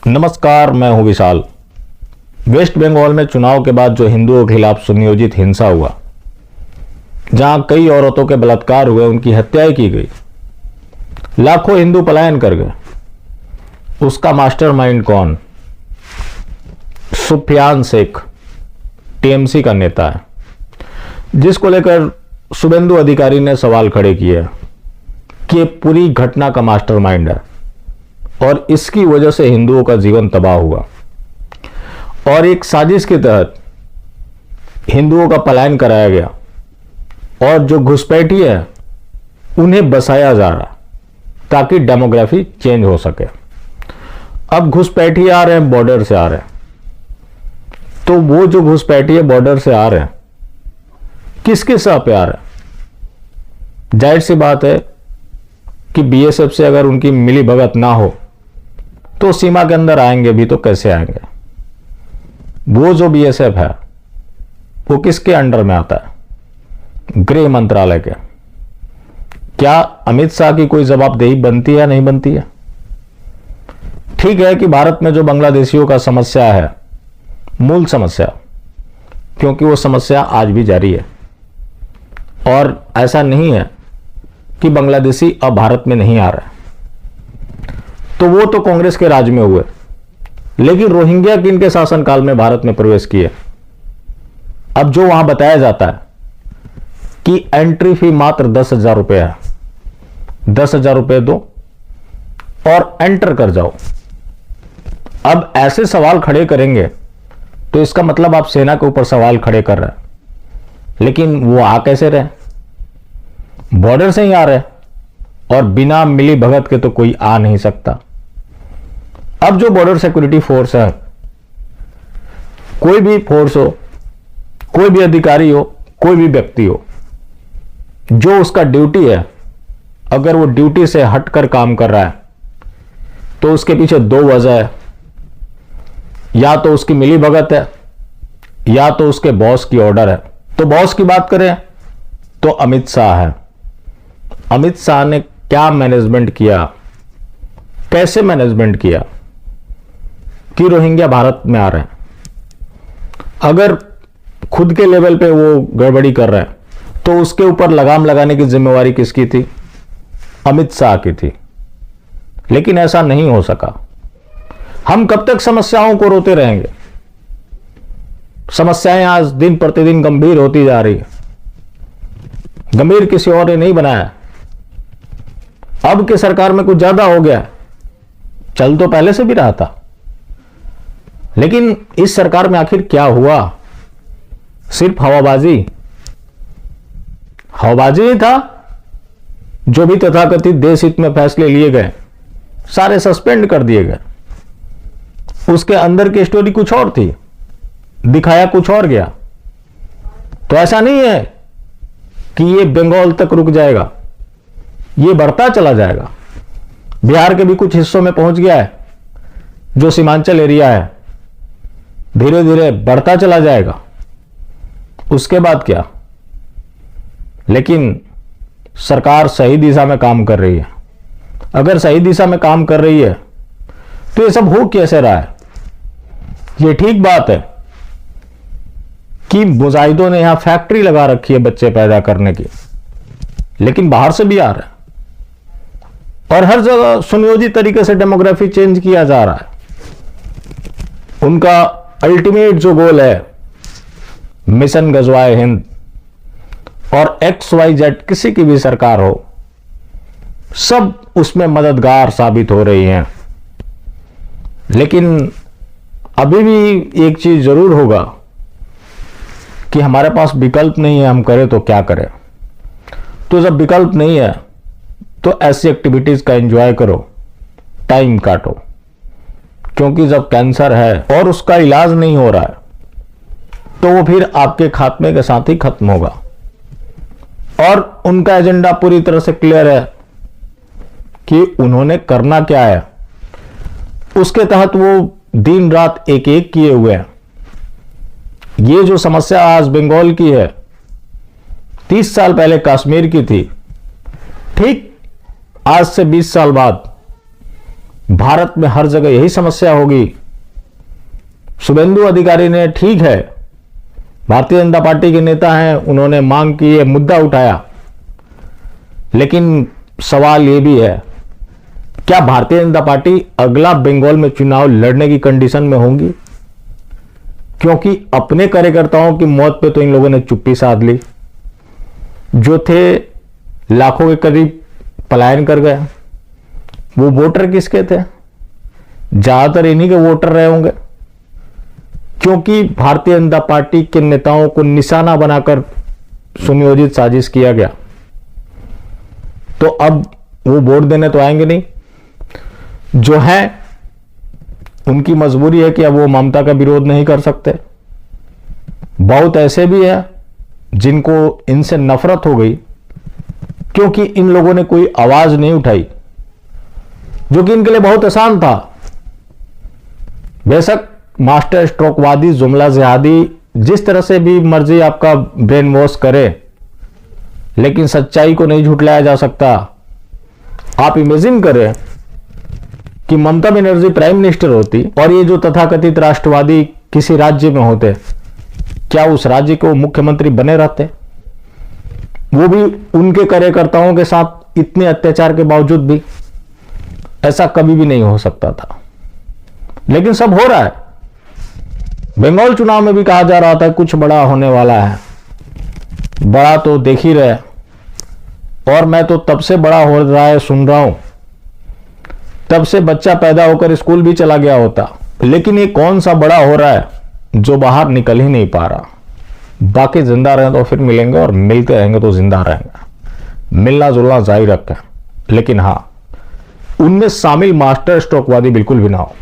नमस्कार, मैं हूं विशाल। वेस्ट बंगाल में चुनाव के बाद जो हिंदुओं के खिलाफ सुनियोजित हिंसा हुआ, जहां कई औरतों के बलात्कार हुए, उनकी हत्याएं की गई, लाखों हिंदू पलायन कर गए, उसका मास्टरमाइंड कौन? सुफियान शेख, टीएमसी का नेता है, जिसको लेकर शुभेंदु अधिकारी ने सवाल खड़े किए कि ये पूरी घटना का मास्टरमाइंड है और इसकी वजह से हिंदुओं का जीवन तबाह हुआ और एक साजिश के तहत हिंदुओं का पलायन कराया गया और जो घुसपैठी है उन्हें बसाया जा रहा ताकि डेमोग्राफी चेंज हो सके। अब घुसपैठी आ रहे हैं, बॉर्डर से आ रहे हैं, तो वो जो घुसपैठी है बॉर्डर से आ रहे हैं, किसके साथ पे आ रहे हैं? जाहिर सी बात है कि बीएसएफ से अगर उनकी मिली भगत ना हो तो सीमा के अंदर आएंगे भी तो कैसे आएंगे? वो जो बीएसएफ है वो किसके अंडर में आता है? गृह मंत्रालय के। क्या अमित शाह की कोई जवाबदेही बनती है या नहीं बनती है? ठीक है कि भारत में जो बांग्लादेशियों का समस्या है, मूल समस्या, क्योंकि वो समस्या आज भी जारी है और ऐसा नहीं है कि बांग्लादेशी अब भारत में नहीं आ रहा है, तो वो तो कांग्रेस के राज में हुए, लेकिन रोहिंग्या किनके शासनकाल में भारत में प्रवेश किए? अब जो वहां बताया जाता है कि एंट्री फी मात्र 10,000 रुपये है, 10,000 रुपये दो और एंटर कर जाओ। अब ऐसे सवाल खड़े करेंगे तो इसका मतलब आप सेना के ऊपर सवाल खड़े कर रहे हैं, लेकिन वो आ कैसे रहे? बॉर्डर से ही आ रहे और बिना मिली भगत के तो कोई आ नहीं सकता। अब जो बॉर्डर सिक्योरिटी फोर्स है, कोई भी फोर्स हो, कोई भी अधिकारी हो, कोई भी व्यक्ति हो, जो उसका ड्यूटी है, अगर वो ड्यूटी से हटकर काम कर रहा है तो उसके पीछे दो वजह है। या तो उसकी मिली भगत है या तो उसके बॉस की ऑर्डर है। तो बॉस की बात करें तो अमित शाह है। अमित शाह ने क्या मैनेजमेंट किया, कैसे मैनेजमेंट किया कि रोहिंग्या भारत में आ रहे हैं? अगर खुद के लेवल पे वो गड़बड़ी कर रहे हैं तो उसके ऊपर लगाम लगाने की जिम्मेवारी किसकी थी? अमित शाह की थी। लेकिन ऐसा नहीं हो सका। हम कब तक समस्याओं को रोते रहेंगे? समस्याएं आज दिन प्रतिदिन गंभीर होती जा रही है। गंभीर किसी और ने नहीं बनाया, अब के सरकार में कुछ ज्यादा हो गया। चल तो पहले से भी रहा था, लेकिन इस सरकार में आखिर क्या हुआ? सिर्फ हवाबाजी। हवाबाजी नहीं था। जो भी तथाकथित देश हित में फैसले लिए गए सारे सस्पेंड कर दिए गए। उसके अंदर की स्टोरी कुछ और थी, दिखाया कुछ और गया। तो ऐसा नहीं है कि ये बंगाल तक रुक जाएगा, ये बढ़ता चला जाएगा। बिहार के भी कुछ हिस्सों में पहुंच गया है, जो सीमांचल एरिया है, धीरे धीरे बढ़ता चला जाएगा। उसके बाद क्या? लेकिन सरकार सही दिशा में काम कर रही है। अगर सही दिशा में काम कर रही है तो ये सब हो कैसे रहा है? ये ठीक बात है कि मुजाहिदों ने यहां फैक्ट्री लगा रखी है बच्चे पैदा करने की, लेकिन बाहर से भी आ रहा है और हर जगह सुनियोजित तरीके से डेमोग्राफी चेंज किया जा रहा है। उनका अल्टीमेट जो गोल है, मिशन गजवाए हिंद, और XYZ किसी की भी सरकार हो, सब उसमें मददगार साबित हो रही हैं। लेकिन अभी भी एक चीज जरूर होगा कि हमारे पास विकल्प नहीं है, हम करें तो क्या करें? तो जब विकल्प नहीं है तो ऐसी एक्टिविटीज का एंजॉय करो, टाइम काटो, क्योंकि जब कैंसर है और उसका इलाज नहीं हो रहा है तो वो फिर आपके खात्मे के साथ ही खत्म होगा। और उनका एजेंडा पूरी तरह से क्लियर है कि उन्होंने करना क्या है, उसके तहत वो दिन रात एक एक किए हुए हैं। ये जो समस्या आज बंगाल की है, 30 साल पहले कश्मीर की थी। ठीक आज से 20 साल बाद भारत में हर जगह यही समस्या होगी। शुभेंदु अधिकारी ने, ठीक है, भारतीय जनता पार्टी के नेता हैं, उन्होंने मांग की, है मुद्दा उठाया, लेकिन सवाल यह भी है, क्या भारतीय जनता पार्टी अगला बंगाल में चुनाव लड़ने की कंडीशन में होंगी? क्योंकि अपने कार्यकर्ताओं की मौत पे तो इन लोगों ने चुप्पी साध ली। जो थे लाखों के करीब पलायन कर गए। वो वोटर किसके थे? ज्यादातर इन्हीं के वोटर रहे होंगे, क्योंकि भारतीय जनता पार्टी के नेताओं को निशाना बनाकर सुनियोजित साजिश किया गया। तो अब वो वोट देने तो आएंगे नहीं। जो है उनकी मजबूरी है कि अब वो ममता का विरोध नहीं कर सकते। बहुत ऐसे भी है जिनको इनसे नफरत हो गई, क्योंकि इन लोगों ने कोई आवाज नहीं उठाई, जो कि इनके लिए बहुत आसान था। बेशक मास्टर स्ट्रोकवादी, जुमला जिहादी, जिस तरह से भी मर्जी आपका ब्रेन वॉश करे, लेकिन सच्चाई को नहीं झुठलाया जा सकता। आप इमेजिन करें कि ममता बनर्जी प्राइम मिनिस्टर होती और ये जो तथाकथित राष्ट्रवादी किसी राज्य में होते, क्या उस राज्य को मुख्यमंत्री बने रहते? वो भी उनके कार्यकर्ताओं के साथ इतने अत्याचार के बावजूद भी। ऐसा कभी भी नहीं हो सकता था, लेकिन सब हो रहा है। बंगाल चुनाव में भी कहा जा रहा था कुछ बड़ा होने वाला है। बड़ा तो देख ही रहे, और मैं तो तब से बड़ा हो रहा है सुन रहा हूं, तब से बच्चा पैदा होकर स्कूल भी चला गया होता। लेकिन ये कौन सा बड़ा हो रहा है जो बाहर निकल ही नहीं पा रहा। बाकी जिंदा रहे तो फिर मिलेंगे, और मिलते रहेंगे तो जिंदा रहेंगे। मिलना जुलना जारी रखें, लेकिन हाँ, उनमें शामिल मास्टर स्ट्रोकवादी बिल्कुल भी ना हो।